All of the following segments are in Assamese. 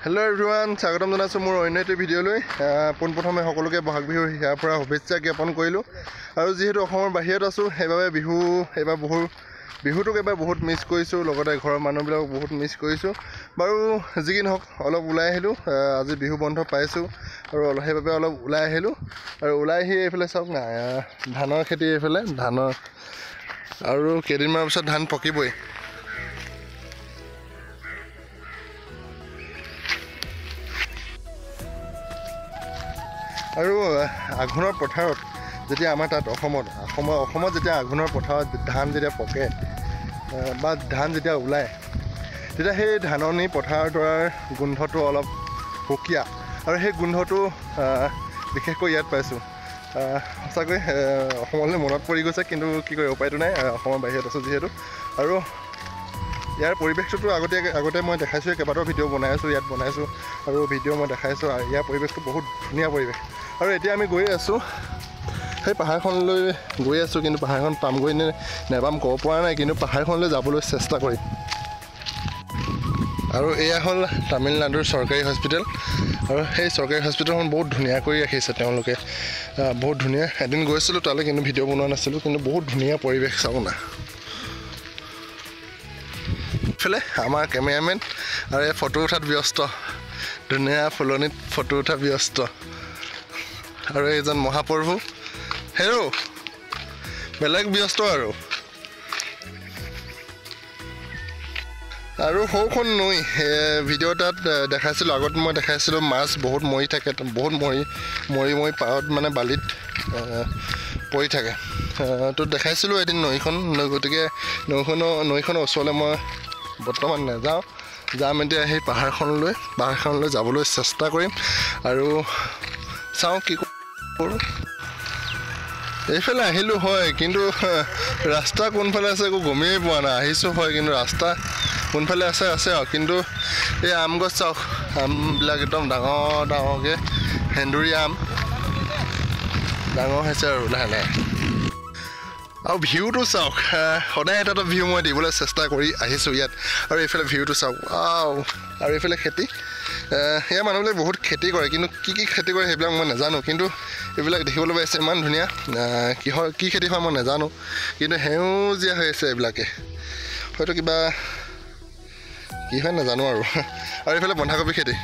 Hello everyone, স্বাগতম জনাইছো মোৰ অন্য এটা ভিডিঅ'লৈ। পোনপ্ৰথমে সকলোকে বহাগ বিহুৰ হিয়াৰ পৰা শুভেচ্ছা জ্ঞাপন কৰিলোঁ। আৰু যিহেতু অসমৰ বাহিৰত আছোঁ সেইবাবে বিহুটোক এবাৰ বহুত মিছ কৰিছোঁ, লগতে ঘৰৰ মানুহবিলাকক বহুত মিছ কৰিছোঁ। বাৰু যি কি নহওক অলপ ওলাই আহিলোঁ, আজি বিহু বন্ধ পাইছোঁ আৰু সেইবাবে অলপ ওলাই আহিলোঁ। আৰু ওলাই আহি এইফালে চাওক না, ধানৰ খেতি এইফালে ধানৰ, আৰু কেইদিনমানৰ পিছত ধান পকিবই। আৰু আঘোণৰ পথাৰত যেতিয়া আমাৰ তাত অসমত যেতিয়া আঘোণৰ পথাৰত ধান যেতিয়া পকে বা ধান যেতিয়া ওলায়, তেতিয়া সেই ধাননি পথাৰডৰাৰ গোন্ধটো অলপ সুকীয়া, আৰু সেই গোন্ধটো বিশেষকৈ ইয়াত পাইছোঁ। সঁচাকৈ অসমলৈ মনত পৰি গৈছে, কিন্তু কি কৰে উপায়টো নাই, অসমৰ বাহিৰত আছোঁ যিহেতু। আৰু ইয়াৰ পৰিৱেশটোতো আগতে মই দেখাইছোঁ, কেইবাটাও ভিডিঅ' বনাই আছোঁ, ইয়াত বনাইছোঁ আৰু ভিডিঅ' মই দেখাইছোঁ। আৰু ইয়াৰ পৰিৱেশটো বহুত ধুনীয়া পৰিৱেশ। আৰু এতিয়া আমি গৈ আছোঁ সেই পাহাৰখনলৈ গৈ আছোঁ, কিন্তু পাহাৰখন পামগৈ নে নেপাম ক'ব পৰা নাই, কিন্তু পাহাৰখনলৈ যাবলৈ চেষ্টা কৰিম। আৰু এয়া হ'ল তামিলনাডুৰ চৰকাৰী হস্পিটেল, আৰু সেই চৰকাৰী হস্পিটেলখন বহুত ধুনীয়া কৰি ৰাখিছে তেওঁলোকে, বহুত ধুনীয়া। এদিন গৈছিলোঁ তালৈ, কিন্তু ভিডিঅ' বনোৱা নাছিলোঁ, কিন্তু বহুত ধুনীয়া পৰিৱেশ চাব না। ইফালে আমাৰ কেমেৰামেন আৰু এই ফটো উঠাত ব্যস্ত, ধুনীয়া ফুলনিত ফটো উঠা ব্যস্ত। আৰু এইজন মহাপ্ৰভু হেৰ' বেলেগ ব্যস্ত। আৰু সৌখন নৈ ভিডিঅ' তাত দেখাইছিলোঁ, আগত মই দেখাইছিলোঁ মাছ বহুত মৰি থাকে, বহুত মৰি পাৰত মানে বালিত পৰি থাকে। তো দেখাইছিলোঁ এদিন নৈখন, গতিকে নৈখনৰ ওচৰলৈ মই বৰ্তমান নাযাওঁ, যাম এতিয়া সেই পাহাৰখনলৈ যাবলৈ চেষ্টা কৰিম। আৰু চাওঁ কি কৰোঁ। এইফালে আহিলোঁ হয়, কিন্তু ৰাস্তা কোনফালে আছে একো গমেই পোৱা নাই। আহিছোঁ হয়, কিন্তু ৰাস্তা কোনফালে আছে আৰু। কিন্তু এই আম গছ চাওক, আমবিলাক একদম ডাঙৰকৈ সেন্দুৰী আম ডাঙৰ হৈছে আৰু লাহে লাহে। আৰু ভিউটো চাওক, সদায় এটা ভিউ মই দিবলৈ চেষ্টা কৰি আহিছোঁ ইয়াত। আৰু এইফালে ভিউটো চাওক, আৰু এইফালে খেতি, সেয়া মানুহবিলাক বহুত খেতি কৰে, কিন্তু কি খেতি কৰে সেইবিলাক মই নাজানো, কিন্তু এইবিলাক দেখিবলৈ পাইছে ইমান ধুনীয়া। কি খেতি হয় মই নাজানো, কিন্তু সেউজীয়া হৈ আছে এইবিলাকে, হয়তো কিবা কি হয় নাজানো আৰু। আৰু এইফালে বন্ধাকবি খেতি।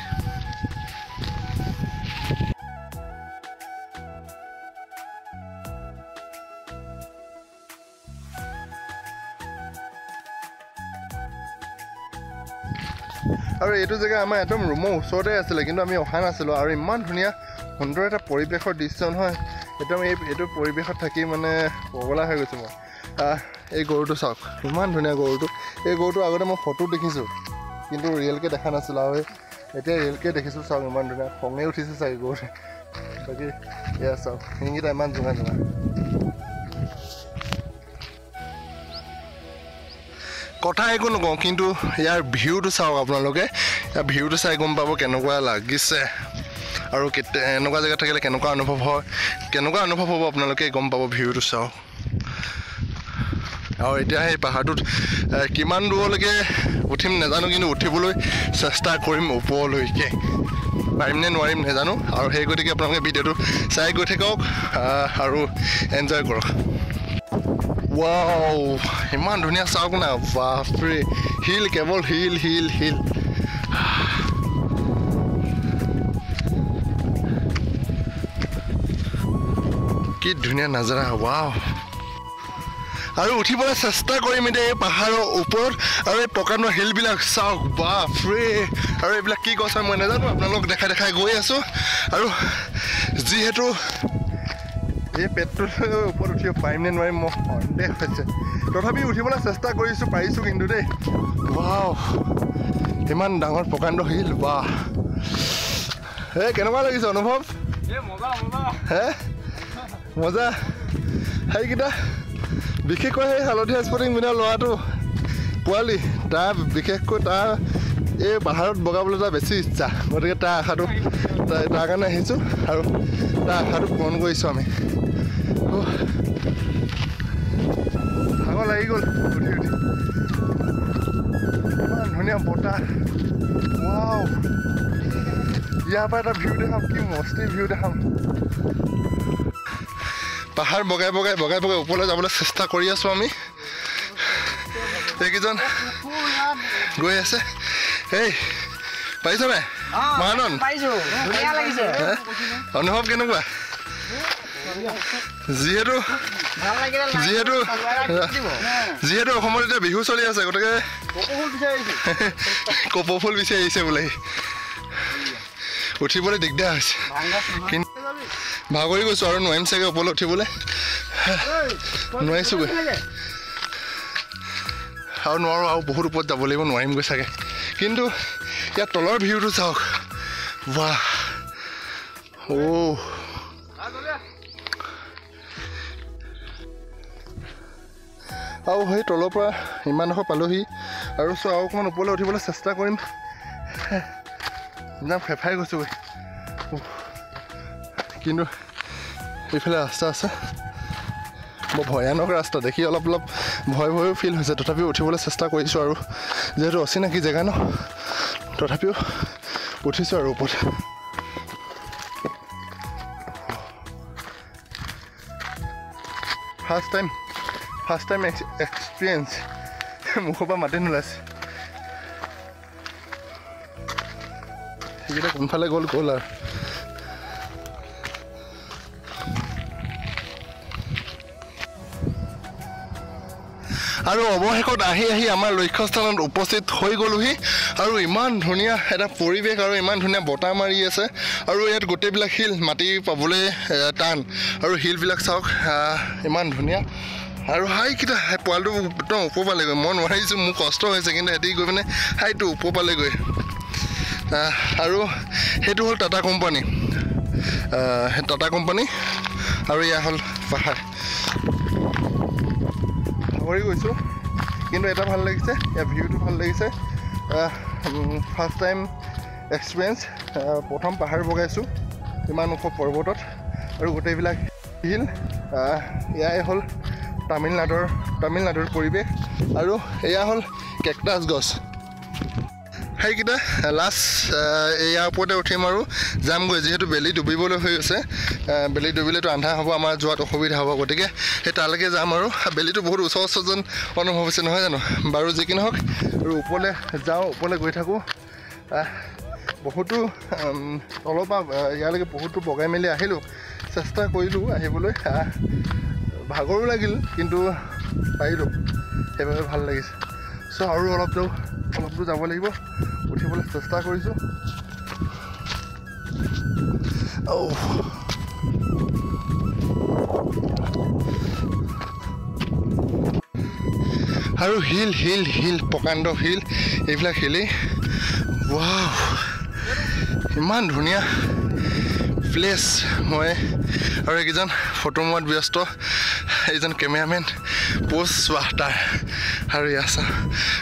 আৰু এইটো জেগা আমাৰ একদম ৰুমৰ ওচৰতে আছিলে, কিন্তু আমি অহা নাছিলোঁ। আৰু ইমান ধুনীয়া সুন্দৰ এটা পৰিৱেশৰ দৃশ্য নহয়, একদম এইটো পৰিৱেশত থাকি মানে পগলা হৈ গৈছোঁ মই। এই গৰুটো চাওক, ইমান ধুনীয়া গৰুটো। এই গৰুটো আগতে মই ফটো দেখিছোঁ, কিন্তু ৰিয়েলকৈ দেখা নাছিলোঁ, আৰু এতিয়া ৰিয়েলকৈ দেখিছোঁ। চাওক ইমান ধুনীয়া, খঙে উঠিছে চাগে গৰুটো। বাকী এয়া চাওক, শিঙিটা ইমান জোঙা। কথা একো নকওঁ, কিন্তু ইয়াৰ ভিউটো চাওক আপোনালোকে, ইয়াৰ ভিউটো চাই গম পাব কেনেকুৱা লাগিছে, আৰু এনেকুৱা জেগাত থাকিলে কেনেকুৱা অনুভৱ হ'ব আপোনালোকে গম পাব। ভিউটো চাওক। আৰু এতিয়া সেই পাহাৰটোত কিমান দূৰলৈকে উঠিম নাজানো, কিন্তু উঠিবলৈ চেষ্টা কৰিম ওপৰলৈকে। পাৰিম নে নোৱাৰিম নাজানো। আৰু সেই গতিকে আপোনালোকে ভিডিঅ'টো চাই গৈ থাকক আৰু এনজয় কৰক। ৱাও, ইমান ধুনীয়া চাওক না, বাপৰে, হিল, কেৱল হিল। কি ধুনীয়া নাজাৰা, ৱাও। আৰু উঠিবলৈ চেষ্টা কৰিম এতিয়া এই পাহাৰৰ ওপৰত, আৰু এই প্ৰকাণ্ড শিলবিলাক চাওক, বাপৰে। আৰু এইবিলাক কি গছ হয় মই নাজানো, আপোনালোকক দেখাই গৈ আছোঁ। আৰু যিহেতু এই পেট্ৰলৰ ওপৰত উঠিব পাৰিম নে নোৱাৰিম মোৰ সন্দেহ হৈছে, তথাপি উঠিবলৈ চেষ্টা পাৰিছোঁ কিন্তু দেই। ৱাও, ইমান ডাঙৰ প্ৰকাণ্ড শিল, বাহ। কেনেকুৱা লাগিছে অনুভৱ? মজা। সেইকেইটা বিশেষকৈ সেই হালধীয়া স্পৰ্টিং পিন্ধা ল'ৰাটো পোৱালি, তাৰ বিশেষকৈ তাৰ এই পাহাৰত বগাবলৈ তাৰ বেছি ইচ্ছা, গতিকে তাৰ কাৰণে আহিছোঁ, আৰু তাৰ আশাটো পূৰণ কৰিছোঁ আমি। ভাগৰ লাগি গ'ল উঠি। ইমান ধুনীয়া বতাহ, ৱাও। ইয়াৰ পৰা এটা ভিউ দেখাম, কি মস্তি ভিউ দেখাম। পাহাৰ বগাই বগাই বগাই বগাই ওপৰলৈ যাবলৈ চেষ্টা কৰি আছোঁ আমি। এইকেইজন গৈ আছে। এই পাৰিছ নাই মহানন? অনুভৱ কেনেকুৱা? যিহেতু অসমত এতিয়া বিহু চলি আছে, গতিকে কপৌ ফুল বিচাৰি আহিছে বোলে। উঠিবলৈ দিগদাৰ হৈছে, কিন্তু ভাগৰি গৈছোঁ আৰু নোৱাৰিম চাগে ওপৰলৈ উঠিবলৈ। নোৱাৰিছোঁগৈ আৰু নোৱাৰোঁ, আৰু বহুত ওপৰত যাব লাগিব, নোৱাৰিমগৈ চাগে। কিন্তু ইয়াৰ তলৰ ভিউটো চাওক, বাহ আৰু সেই তলৰ পৰা ইমানডোখৰ পালোহি। আৰু আৰু অকণমান ওপৰলৈ উঠিবলৈ চেষ্টা কৰিম। একদম ফেফাই গৈছোঁগৈ, কিন্তু এইফালে ৰাস্তা আছে, বৰ ভয়ানক ৰাস্তা। দেখি অলপ অলপ ভয় ভয়ো ফিল হৈছে, তথাপিও উঠিবলৈ চেষ্টা কৰিছোঁ। আৰু যিহেতু অচিনাকি জেগা ন, তথাপিও উঠিছোঁ আৰু ওপৰত। First time experience. মুখৰ পৰা মাতি নোলাইছে। সেইকেইটা কোনফালে গ'ল আৰু অৱশেষত আহি আমাৰ লক্ষ্যস্থানত উপস্থিত হৈ গ'লোহি। আৰু ইমান ধুনীয়া এটা পৰিৱেশ আৰু ইমান ধুনীয়া বতাহ মাৰি আছে। আৰু ইয়াত গোটেইবিলাক শিল, মাটি পাবলৈ টান। আৰু শিলবিলাক চাওক ইমান ধুনীয়া। আৰু হাইকেইটা পোৱালিটো একদম ওপৰ পালেগৈ। মই নোৱাৰিছোঁ, মোৰ কষ্ট হৈছে, কিন্তু সিহঁতি গৈ পিনে হাইটো ওপৰ পালেগৈ। আৰু সেইটো হ'ল টাটা কোম্পানী। আৰু এয়া হ'ল পাহাৰ। ভাগৰি গৈছোঁ, কিন্তু এটা ভাল লাগিছে, ইয়াৰ ভিউটো ভাল লাগিছে। First time experience. প্ৰথম পাহাৰ বগাইছোঁ ইমান ওখ পৰ্বতত, আৰু গোটেইবিলাক হিল। এয়াই হ'ল তামিলনাডুৰ পৰিৱেশ। আৰু এয়া হ'ল কেকটাছ গছ। সেইকেইটা লাষ্ট ইয়াৰ ওপৰতে উঠিম আৰু যামগৈ, যিহেতু বেলি ডুবিবলৈ হৈ আছে। বেলি ডুবিলেতো আন্ধাৰ হ'ব, আমাৰ যোৱাত অসুবিধা হ'ব। গতিকে সেই তালৈকে যাম। আৰু বেলিটো বহুত ওচৰ যেন অনুভৱ হৈছে, নহয় জানো? বাৰু যি কি নহওক, আৰু ওপৰলৈ যাওঁ, ওপৰলৈ গৈ থাকোঁ। বহুতো তলৰ পৰা ইয়ালৈকে বহুতো বগাই মেলি আহিলোঁ, চেষ্টা কৰিলোঁ আহিবলৈ। ভাগৰো লাগিল, কিন্তু পাৰিলোঁ, সেইবাবে ভাল লাগিছে। আৰু অলপ দূৰ যাব লাগিব, উঠিবলৈ চেষ্টা কৰিছোঁ। আৰু হিল প্ৰকাণ্ড হিল, এইবিলাক হিলেই। ৱাও, ইমান ধুনীয়া প্লেচ। মই আৰু এইকেইজন ফটো মৰাত ব্যস্ত, এইজন কেমেৰামেন পোষ্ট চোৱা তাৰ। আৰু ইয়াৰ চা,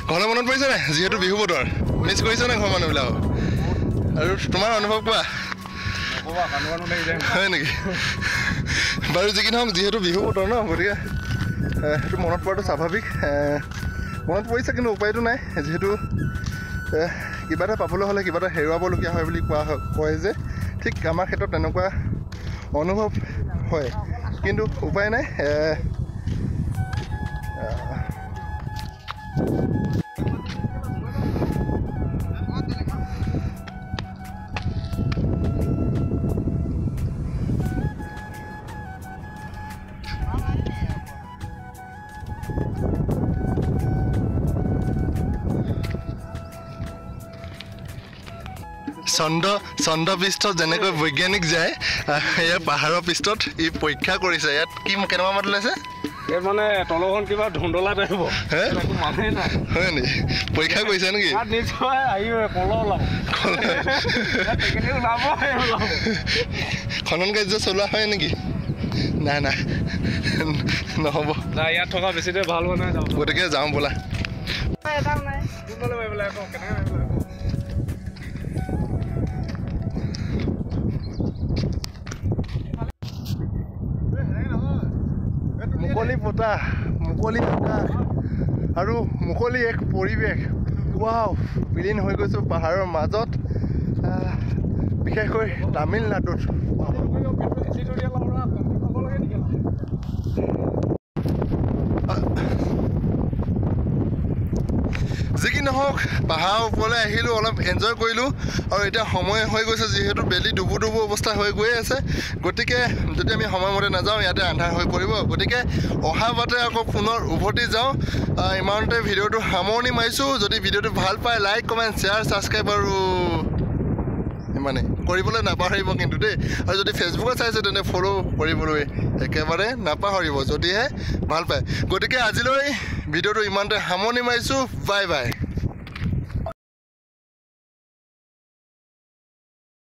ঘৰলৈ মনত পৰিছে নাই? যিহেতু বিহু বতৰ, মিছ কৰিছে নাই ঘৰৰ মানুহবিলাকক? আৰু তোমাৰ অনুভৱ কোৱা, হয় নেকি? বাৰু যি কি নহওক, যিহেতু বিহু বতৰ ন, গতিকে সেইটো মনত পৰাটো স্বাভাৱিক। মনত পৰিছে, কিন্তু উপায়টো নাই। যিহেতু কিবা এটা পাবলৈ হ'লে কিবা এটা হেৰুৱাবলগীয়া হয় বুলি কয় যে, ঠিক আমাৰ ক্ষেত্ৰত তেনেকুৱা অনুভৱ হয়, কিন্তু উপায় নাই। চন্দ্ৰ পৃষ্ঠত যেনেকৈ বৈজ্ঞানিক যায়, ইয়াৰ পাহাৰৰ পৃষ্ঠত ই পৰীক্ষা কৰিছে। ইয়াত কি কেনেকুৱা মাত ওলাইছে? ইয়াত মানে তলখন কিবা ধুন্দলা টাইপ, হয় নেকি? পৰীক্ষা কৰিছে নেকি? খনন কাৰ্য চলোৱা হয় নেকি? নাই নহ'ব, ইয়াত থকা বেছি ভাল হোৱা নাই। গতিকে যাওঁ ব'লা। মুকলি বতাহ আৰু মুকলি এক পৰিৱেশ। ৱাও, বিলীন হৈ গৈছোঁ পাহাৰৰ মাজত। বিশেষকৈ তামিলনাডুত যি কি নহওক পাহাৰৰ ওপৰলৈ আহিলোঁ, অলপ এনজয় কৰিলোঁ আৰু এতিয়া সময় হৈ গৈছে যিহেতু বেলি ডুবু ডুবু অৱস্থা হৈ গৈ আছে। গতিকে যদি আমি সময়মতে নাযাওঁ ইয়াতে আন্ধাৰ হৈ পৰিব। গতিকে অহা বাটে আকৌ পুনৰ উভতি যাওঁ। ইমানতে ভিডিঅ'টো সামৰণি মাৰিছোঁ। যদি ভিডিঅ'টো ভাল পায় লাইক কমেণ্ট শ্বেয়াৰ ছাবস্ক্ৰাইব আৰু ইমানে কৰিবলৈ নাপাহৰিব কিন্তু দেই। আৰু যদি ফেচবুকত চাইছে তেন্তে ফ'ল' কৰিবলৈ একেবাৰে নাপাহৰিব যদিহে ভাল পায়। গতিকে আজিলৈ ভিডিঅ'টো ইমানতে সামৰণি মাৰিছোঁ। Bye bye.